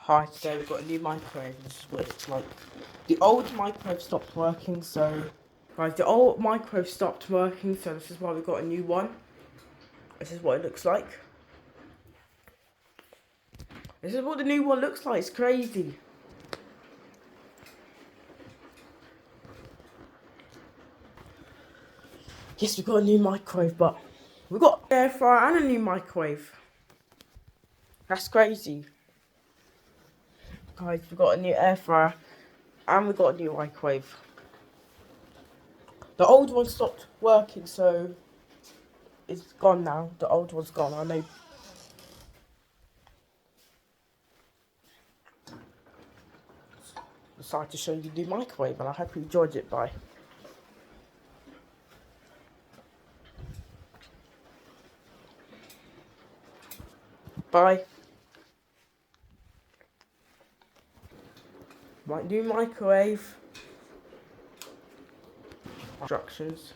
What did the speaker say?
Hi, today we've got a new microwave. This is what it's like. The old microwave stopped working, so... Guys, the old microwave stopped working, so this is why we got a new one. This is what it looks like. This is what the new one looks like. It's crazy. Yes, we've got a new microwave, but... we've got an air fryer and a new microwave. That's crazy. Guys, we've got a new air fryer and we've got a new microwave. The old one stopped working, so it's gone now. The old one's gone. I know. Decided to show you the new microwave, and I hope you enjoyed it. Bye. Bye. My new microwave. Instructions.